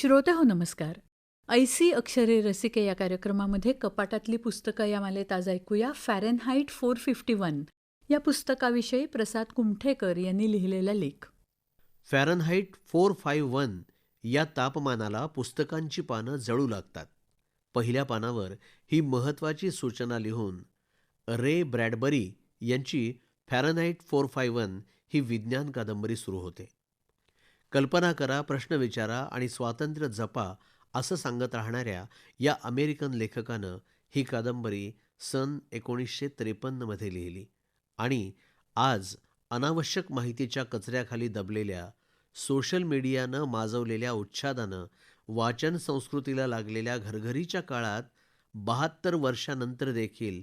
श्रोते हो नमस्कार. ऐसी अक्षरे रसिके या कार्यक्रमामध्ये कपाटातली पुस्तकं या मालेत आज ऐकूया फॅरेनहाईट 451 या पुस्तकाविषयी प्रसाद कुमठेकर यांनी लिहिलेला लेख. फॅरनहाईट 451 या तापमानाला पुस्तकांची पानं जळू लागतात. पहिल्या पानावर ही महत्त्वाची सूचना लिहून रे ब्रॅडबरी यांची फॅरनहाईट 451 ही विज्ञान कादंबरी सुरू होते. कल्पना करा, प्रश्न विचारा आणि स्वातंत्र्य जपा असं सांगत राहणाऱ्या या अमेरिकन लेखकानं ही कादंबरी सन 1953 मध्ये लिहिली आणि आज अनावश्यक माहितीच्या कचऱ्याखाली दबलेल्या, सोशल मीडियानं माजवलेल्या उच्छादानं वाचन संस्कृतीला लागलेल्या घरघरीच्या काळात 72 वर्षानंतर देखील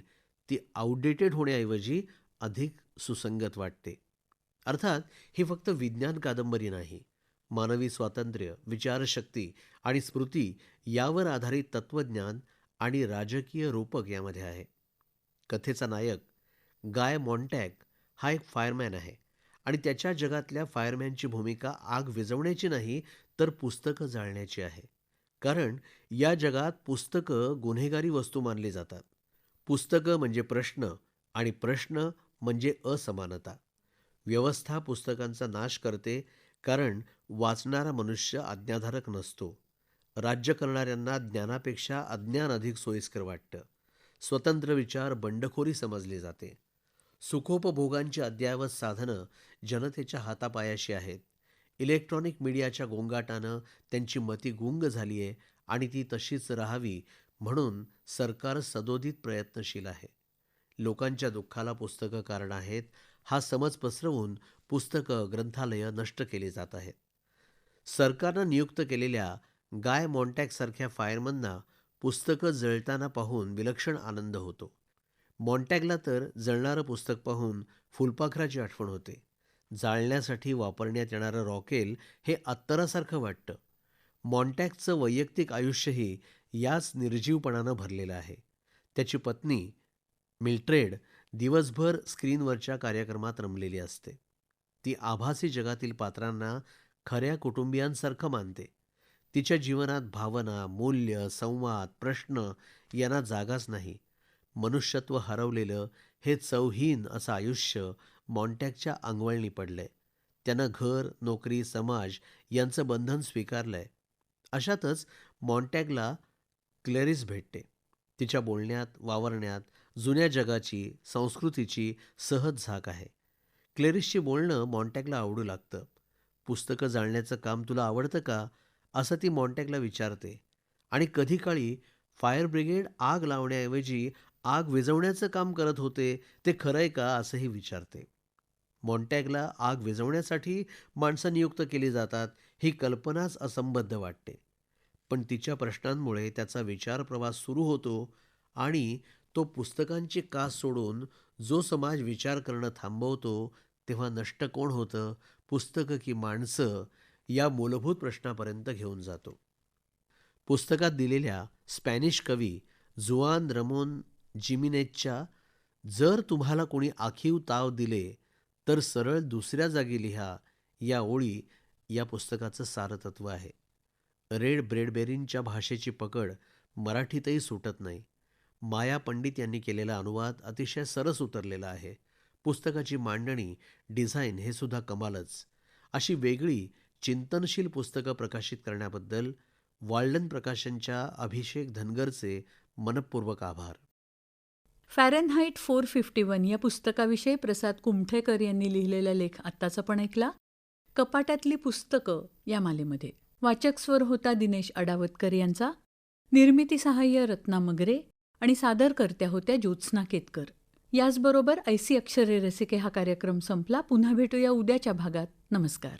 ती आउटडेटेड होण्याऐवजी अधिक सुसंगत वाटते. अर्थात ही फक्त विज्ञान कादंबरी नाही, मानवी स्वातंत्र्य, विचारशक्ती आणि स्मृती यावर आधारित तत्वज्ञान आणि राजकीय रूपक यामध्ये आहे. कथेचा नायक गाय मॉन्टॅग हा एक फायरमॅन आहे आणि त्याच्या जगातल्या फायरमॅनची भूमिका आग विझवण्याची नाही, तर पुस्तकं जाळण्याची आहे. कारण या जगात पुस्तकं गुन्हेगारी वस्तू मानली जातात. पुस्तकं म्हणजे प्रश्न आणि प्रश्न म्हणजे असमानता. व्यवस्था पुस्तकांचा नाश करते, कारण वाचणारा मनुष्य आज्ञाधारक नसतो. राज्य करणाऱ्यांना ज्ञानापेक्षा अज्ञान अधिक सोयीस्कर वाटतं. स्वतंत्र विचार बंडखोरी समजली जाते. सुखोपभोगांची अद्ययावत साधनं जनतेच्या हातापायाशी आहेत. इलेक्ट्रॉनिक मीडियाच्या गोंगाटानं त्यांची मती गुंग झाली आहे आणि ती तशीच राहावी म्हणून सरकार सदोदित प्रयत्नशील आहे. लोकांच्या दुःखाला पुस्तकं कारण आहेत हा समज पसरवून पुस्तकं, ग्रंथालयं नष्ट केली जात आहेत. सरकारनं नियुक्त केलेल्या गाय मॉन्टॅगसारख्या फायरमनना पुस्तकं जळताना पाहून विलक्षण आनंद होतो. मॉन्टॅगला तर जळणारं पुस्तक पाहून फुलपाखराची आठवण होते. जाळण्यासाठी वापरण्यात येणारं रॉकेल हे अत्तरासारखं वाटतं. मॉन्टॅगचं वैयक्तिक आयुष्यही याच निर्जीवपणानं भरलेलं आहे. त्याची पत्नी मिल्ट्रेड दिवसभर स्क्रीनवरच्या कार्यक्रमात रमलेली असते. ती आभासी जगातील पात्रांना खऱ्या कुटुंबियांसारखं मानते. तिच्या जीवनात भावना, मूल्य, संवाद, प्रश्न यांना जागाच नाही. मनुष्यत्व हरवलेलं हे चवहीन असं आयुष्य मॉन्टॅगच्या अंगवळणी पडलंय. त्यानं घर, नोकरी, समाज यांचं बंधन स्वीकारलंय. अशातच मॉन्टॅगला क्लेरिस भेटते. तिच्या बोलण्यात, वावरण्यात जुन्या जगाची, संस्कृतीची सहज झाक आहे. क्लेरिसची बोलणं मॉन्टॅगला आवडू लागतं. पुस्तकं जाळण्याचं काम तुला आवडतं का, असं ती मॉन्टॅगला विचारते. आणि कधी काळी फायर ब्रिगेड आग लावण्याऐवजी आग विझवण्याचं काम करत होते, ते खरंय का असंही विचारते. मॉन्टॅगला आग विझवण्यासाठी माणसं नियुक्त केली जातात ही कल्पनाच असंबद्ध वाटते. पण तिच्या प्रश्नांमुळे त्याचा विचार प्रवास सुरू होतो आणि तो पुस्तकांची कास सोडून जो समाज विचार करणं थांबवतो, तेव्हा नष्ट कोण होतं, पुस्तकं की माणसं, या मूलभूत प्रश्नापर्यंत घेऊन जातो. पुस्तकात दिलेल्या स्पॅनिश कवी जुआन रमोन जिमिनेजच्या "जर तुम्हाला कोणी आखीव ताव दिले तर सरळ दुसऱ्या जागी लिहा" या ओळी या पुस्तकाचं सारतत्व आहे. रेड ब्रेडबेरींच्या भाषेची पकड मराठीतही सुटत नाही. माया पंडित यांनी केलेला अनुवाद अतिशय सरस उतरलेला आहे. पुस्तकाची मांडणी, डिझाईन हे सुद्धा कमालच. अशी वेगळी चिंतनशील पुस्तकं प्रकाशित करण्याबद्दल वाल्डन प्रकाशनच्या अभिषेक धनगरचे मनपूर्वक आभार. फॅरेनहाईट 451 या पुस्तकाविषयी प्रसाद कुमठेकर यांनी लिहिलेला लेख आत्ताच आपण ऐकला. कपाटातली पुस्तकं या मालेमध्ये वाचक स्वर होता दिनेश अडावतकर यांचा. निर्मिती सहाय्य रत्ना मगरे आणि सादरकर्त्या होत्या ज्योत्स्ना केतकर. याचबरोबर ऐसी अक्षरे रसिके हा कार्यक्रम संपला. पुन्हा भेटूया उद्याच्या भागात. नमस्कार.